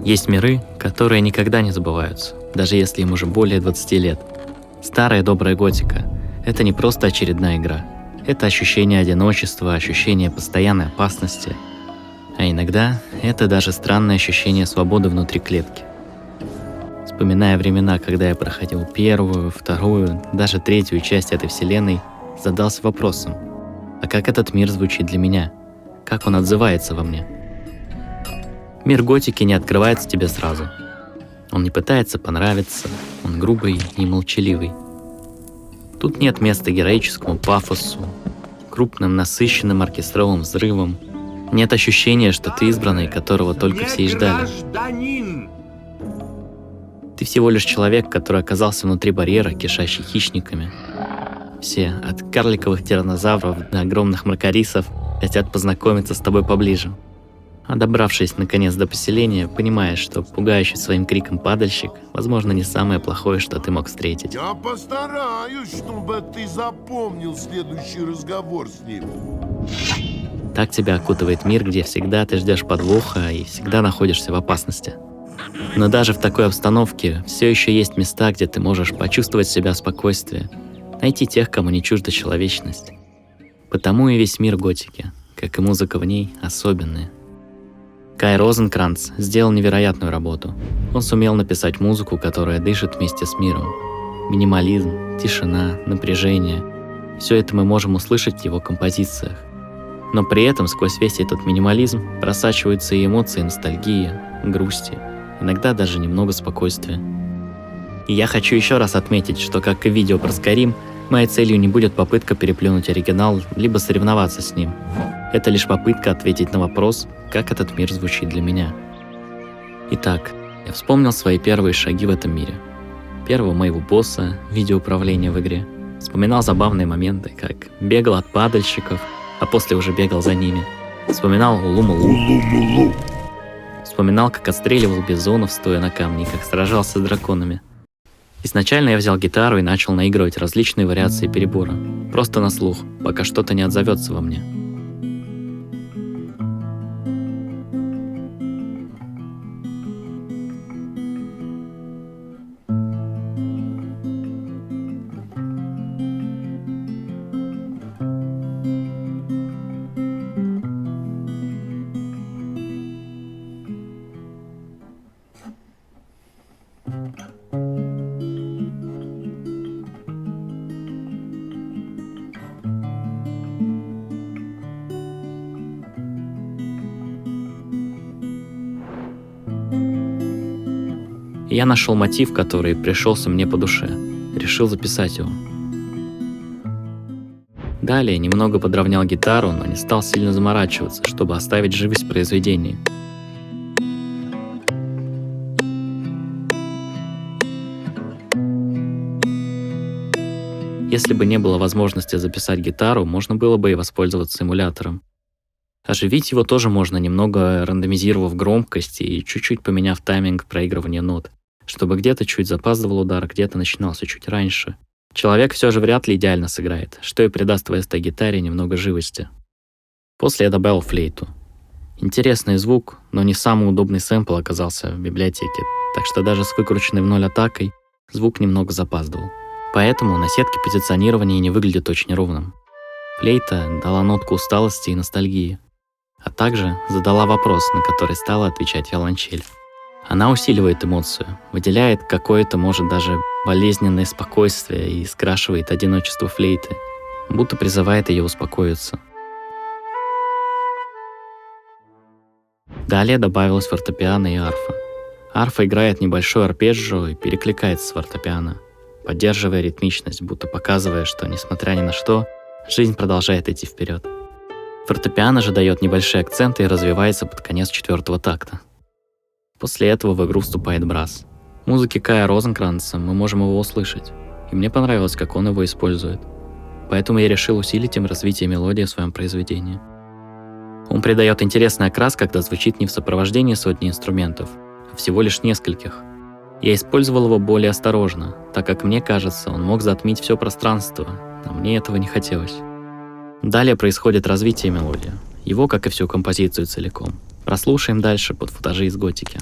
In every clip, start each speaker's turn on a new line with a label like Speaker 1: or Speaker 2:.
Speaker 1: Есть миры, которые никогда не забываются, даже если им уже более 20 лет. Старая добрая готика — это не просто очередная игра. Это ощущение одиночества, ощущение постоянной опасности. А иногда это даже странное ощущение свободы внутри клетки. Вспоминая времена, когда я проходил первую, вторую, даже третью часть этой вселенной, задался вопросом: а как этот мир звучит для меня? Как он отзывается во мне? Мир готики не открывается тебе сразу. Он не пытается понравиться, он грубый и молчаливый. Тут нет места героическому пафосу, крупным насыщенным оркестровым взрывам. Нет ощущения, что ты избранный, которого только все и ждали. Ты всего лишь человек, который оказался внутри барьера, кишащий хищниками. Все, от карликовых тираннозавров до огромных мракорисов, хотят познакомиться с тобой поближе. А добравшись наконец до поселения, понимаешь, что пугающий своим криком падальщик, возможно, не самое плохое, что ты мог встретить.
Speaker 2: Я постараюсь, чтобы ты запомнил следующий разговор с ним.
Speaker 1: Так тебя окутывает мир, где всегда ты ждешь подвоха и всегда находишься в опасности. Но даже в такой обстановке все еще есть места, где ты можешь почувствовать себя в спокойствии, найти тех, кому не чужда человечность. Потому и весь мир готики, как и музыка в ней, особенная. Кай Розенкранц сделал невероятную работу. Он сумел написать музыку, которая дышит вместе с миром. Минимализм, тишина, напряжение – все это мы можем услышать в его композициях. Но при этом сквозь весь этот минимализм просачиваются и эмоции ностальгии, грусти, иногда даже немного спокойствия. И я хочу еще раз отметить, что, как и в видео про Skyrim, моей целью не будет попытка переплюнуть оригинал, либо соревноваться с ним. Это лишь попытка ответить на вопрос, как этот мир звучит для меня. Итак, я вспомнил свои первые шаги в этом мире. Первого моего босса, видеоуправления в игре. Вспоминал забавные моменты, как бегал от падальщиков, а после уже бегал за ними. Вспоминал Улумулу. Вспоминал, как отстреливал бизонов, стоя на камне, и как сражался с драконами. Изначально я взял гитару и начал наигрывать различные вариации перебора. Просто на слух, пока что-то не отзовется во мне. И я нашел мотив, который пришелся мне по душе. Решил записать его. Далее немного подровнял гитару, но не стал сильно заморачиваться, чтобы оставить живость в произведении. Если бы не было возможности записать гитару, можно было бы и воспользоваться эмулятором. Оживить его тоже можно, немного рандомизировав громкость и чуть-чуть поменяв тайминг проигрывания нот, чтобы где-то чуть запаздывал удар, где-то начинался чуть раньше. Человек все же вряд ли идеально сыграет, что и придаст этой гитаре немного живости. После я добавил флейту. Интересный звук, но не самый удобный сэмпл оказался в библиотеке, так что даже с выкрученной в ноль атакой звук немного запаздывал. Поэтому на сетке позиционирования не выглядит очень ровным. Флейта дала нотку усталости и ностальгии, а также задала вопрос, на который стала отвечать виолончель. Она усиливает эмоцию, выделяет какое-то, может, даже болезненное спокойствие и скрашивает одиночество флейты, будто призывает ее успокоиться. Далее добавилось фортепиано и арфа. Арфа играет небольшой арпеджио и перекликается с фортепиано, поддерживая ритмичность, будто показывая, что, несмотря ни на что, жизнь продолжает идти вперед. Фортепиано же дает небольшие акценты и развивается под конец 4-го такта. После этого в игру вступает брас. В музыке Кая Розенкранца мы можем его услышать, и мне понравилось, как он его использует. Поэтому я решил усилить им развитие мелодии в своем произведении. Он придает интересный окрас, когда звучит не в сопровождении сотни инструментов, а всего лишь нескольких. Я использовал его более осторожно, так как мне кажется, он мог затмить все пространство, а мне этого не хотелось. Далее происходит развитие мелодии, его, как и всю композицию целиком. Прослушаем дальше под футажи из готики.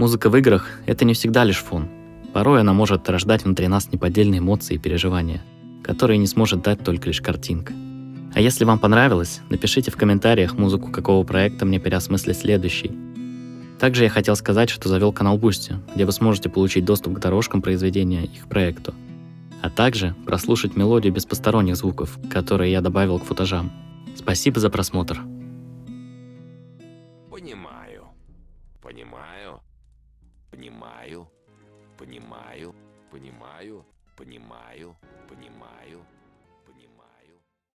Speaker 1: Музыка в играх — это не всегда лишь фон. Порой она может рождать внутри нас неподдельные эмоции и переживания, которые не сможет дать только лишь картинка. А если вам понравилось, напишите в комментариях, музыку какого проекта мне переосмыслить следующий. Также я хотел сказать, что завел канал Boosty, где вы сможете получить доступ к дорожкам произведения их проекту, а также прослушать мелодию без посторонних звуков, которые я добавил к футажам. Спасибо за просмотр.
Speaker 3: Понимаю. Понимаю. Понимаю. Понимаю. Понимаю. Понимаю. Понимаю.